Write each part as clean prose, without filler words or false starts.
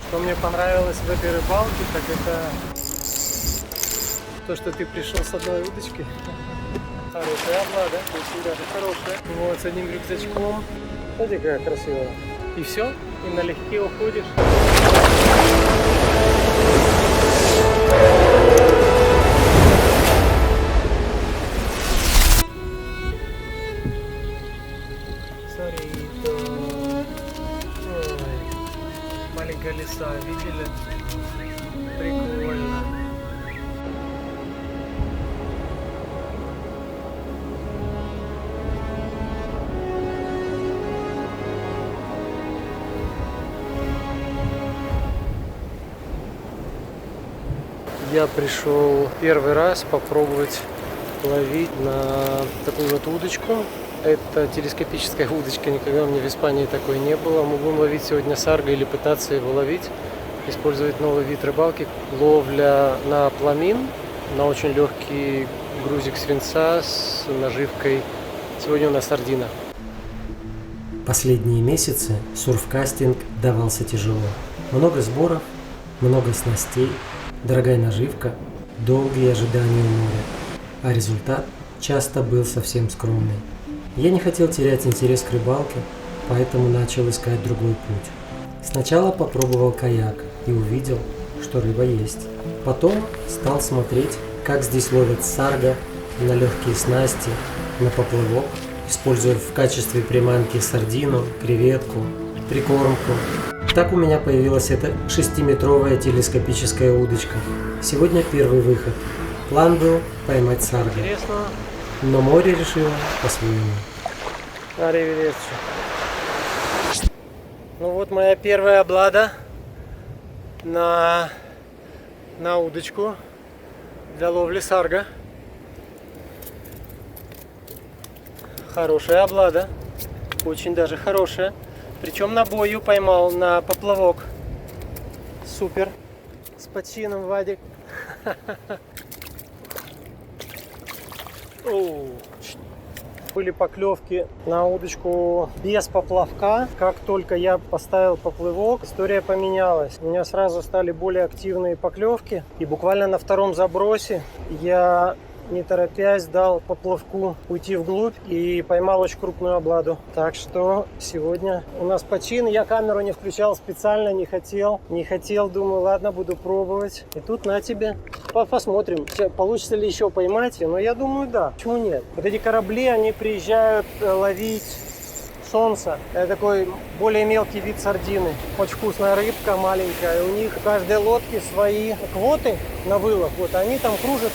Что мне понравилось в этой рыбалке, так это то, что ты пришел с одной удочкой. Хорошая облада, очень даже хорошая. Вот, с одним рюкзачком. Смотри, какая красивая. И все, и налегке уходишь. Смотри, ой, маленькая лиса, видели? Прикольно. Я пришел первый раз попробовать ловить на такую вот удочку. Это телескопическая удочка, никогда у меня в Испании такой не было. Мы будем ловить сегодня сарго или пытаться его ловить. Использовать новый вид рыбалки. Ловля на пламин, на очень легкий грузик свинца с наживкой. Сегодня у нас сардина. Последние месяцы сурфкастинг давался тяжело. Много сборов, много снастей, дорогая наживка, долгие ожидания у моря. А результат часто был совсем скромный. Я не хотел терять интерес к рыбалке, поэтому начал искать другой путь. Сначала попробовал каяк и увидел, что рыба есть. Потом стал смотреть, как здесь ловят сарго на легкие снасти, на поплывок, используя в качестве приманки сардину, креветку, прикормку. Так у меня появилась эта 6-метровая телескопическая удочка. Сегодня первый выход. План был поймать сарго. Интересно. Но море решило по-своему. Аривидерчи. Ну вот моя первая облада на удочку для ловли сарго. Хорошая облада, очень даже хорошая. Причем на бою поймал на поплавок. Супер. С почином, Вадик. Были поклевки на удочку без поплавка. Как только я поставил поплывок, история поменялась. У меня сразу стали более активные поклевки. И буквально на втором забросе я, не торопясь, дал поплавку уйти вглубь и поймал очень крупную обладу. Так что сегодня у нас почин. Я камеру не включал специально, не хотел. Думаю, ладно, буду пробовать. И тут на тебе. Посмотрим, получится ли еще поймать. Но я думаю, да. Почему нет? Вот эти корабли, они приезжают ловить солнце. Это такой более мелкий вид сардины. Очень вкусная рыбка, маленькая. У них в каждой лодке свои квоты на вылов. Вот они там кружат.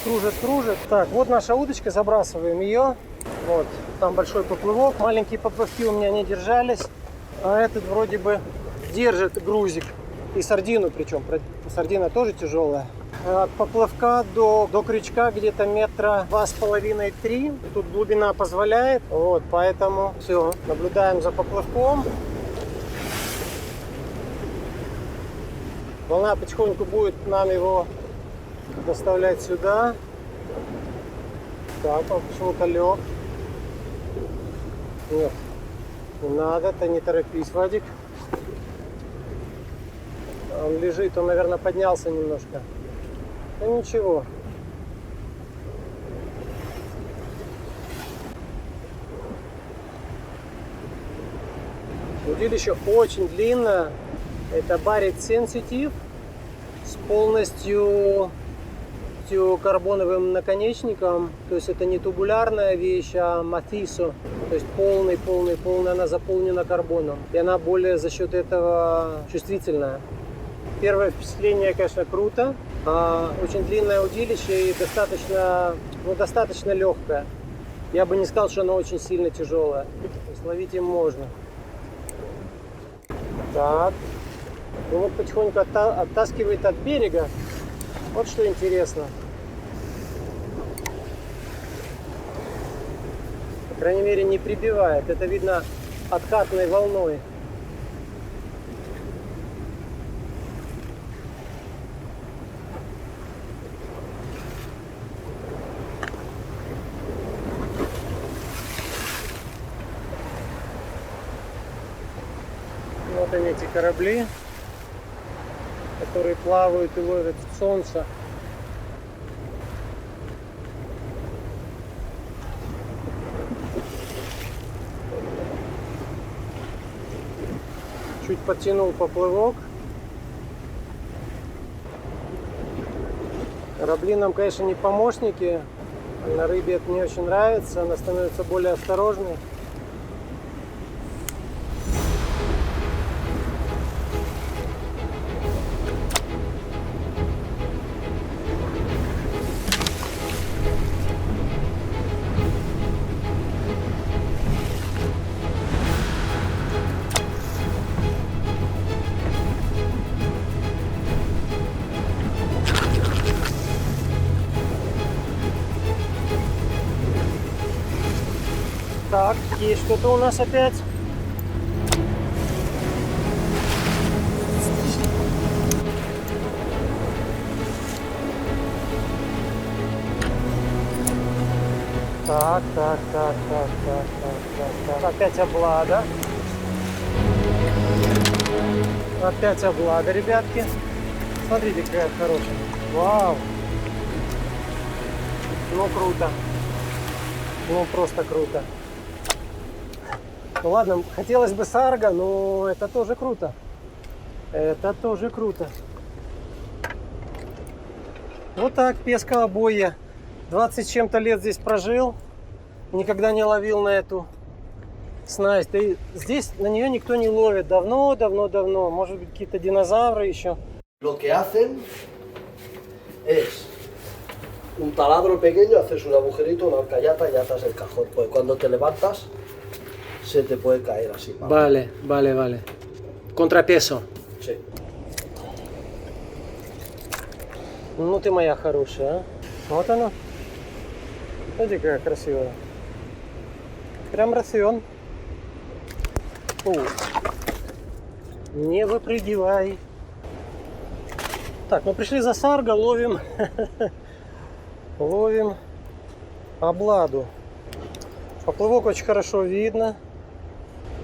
Так, вот наша удочка, забрасываем ее. Вот, там большой поплывок. Маленькие поплавки у меня не держались. А этот вроде бы держит грузик. И сардину причем. Сардина тоже тяжелая. От поплавка до крючка где-то метра 2,5-3. Тут глубина позволяет. Вот, поэтому все. Наблюдаем за поплавком. Волна потихоньку будет нам его доставлять сюда. Так, он почему-то лег. Нет, не надо, ты не торопись, Вадик. Он лежит, он, наверное, поднялся немножко. Ну ничего. Удилище очень длинное. Это Barrett Sensitive с полностью карбоновым наконечником. То есть это не тубулярная вещь, а macizo. То есть полный, она заполнена карбоном. И она более за счет этого чувствительная. Первое впечатление, конечно, круто. Очень длинное удилище и достаточно легкое. Я бы не сказал, что оно очень сильно тяжелое. То есть ловить им можно. Так. Ну вот потихоньку оттаскивает от берега. Вот что интересно. По крайней мере, не прибивает. Это видно откатной волной. Вот они, эти корабли. которые плавают и ловят солнце. Чуть подтянул поплывок. Корабли нам, конечно, не помощники. На рыбе это не очень нравится. Она становится более осторожной. Так, есть что-то у нас опять. Так. Опять облада. Опять облада, ребятки. Смотрите, какая хорошая. Вау. Ну, круто. Ну, просто круто. Ну ладно, хотелось бы сарга, но это тоже круто. Это тоже круто. Вот так, песка обоя. 20 с чем-то лет здесь прожил. Никогда не ловил на эту снасть. И здесь на нее никто не ловит. Давно. Может быть, какие-то динозавры еще. Lo que hacen es un taladro pequeño, haces un agujerito, una horcallata y atas el cajón. Pues cuando te levantas se te puede caer así. Vale. Контрапесо. Sí. Ну ты моя хорошая, а? Вот она. Смотри, какая красивая. Прям рацион. Фу. Не выпрыгивай. Так, мы пришли за сарго, ловим обладу. Поплывок очень хорошо видно,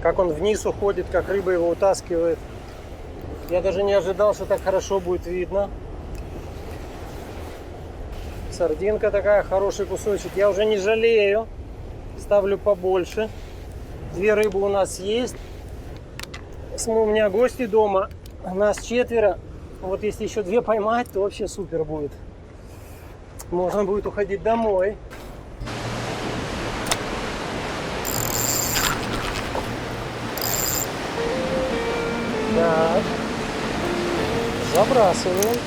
как он вниз уходит, как рыба его утаскивает. Я даже не ожидал, что так хорошо будет видно. Сардинка такая, хороший кусочек. Я уже не жалею, ставлю побольше. 2 рыбы у нас есть. У меня гости дома, нас 4. Вот если еще 2 поймать, то вообще супер будет. Можно будет уходить домой. Так. Забрасываем.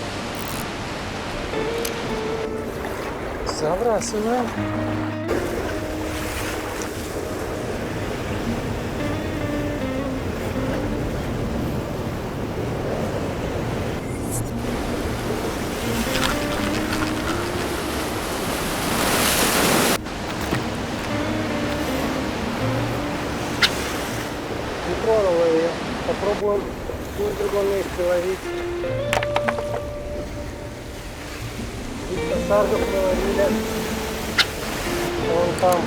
Не тронула ее. Попробуем в другом месте ловить. Сардов наловили. Вон там.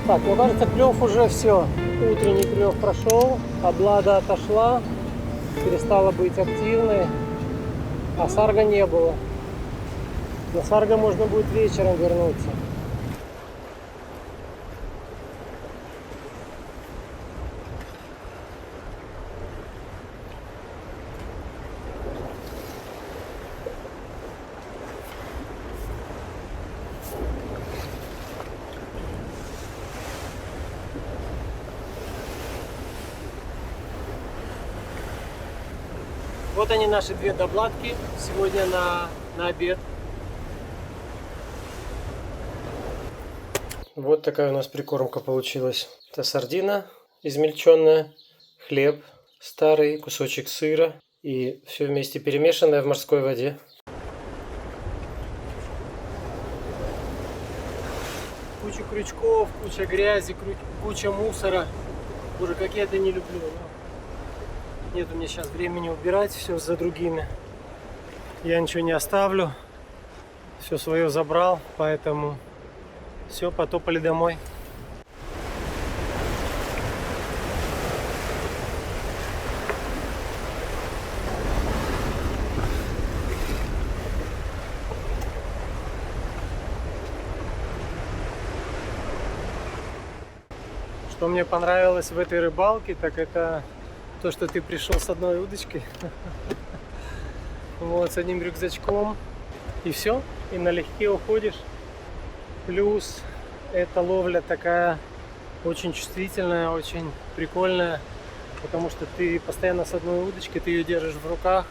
Так, мне кажется, клев уже все. Утренний клев прошел, облада отошла, перестала быть активной, а сарга не было. На сарга можно будет вечером вернуться. Вот они, наши 2 добладки сегодня на обед. Вот такая у нас прикормка получилась. Это сардина измельченная, хлеб старый, кусочек сыра и все вместе перемешанное в морской воде. Куча крючков, куча грязи, куча мусора. Боже, как я это не люблю. Нет у меня сейчас времени убирать все за другими. Я ничего не оставлю. Все свое забрал, поэтому Все, потопали домой. Что мне понравилось в этой рыбалке, так это то, что ты пришел с одной удочкой, вот, с одним рюкзачком, и все, и налегке уходишь. Плюс эта ловля такая очень чувствительная, очень прикольная, потому что ты постоянно с одной удочкой, ты ее держишь в руках,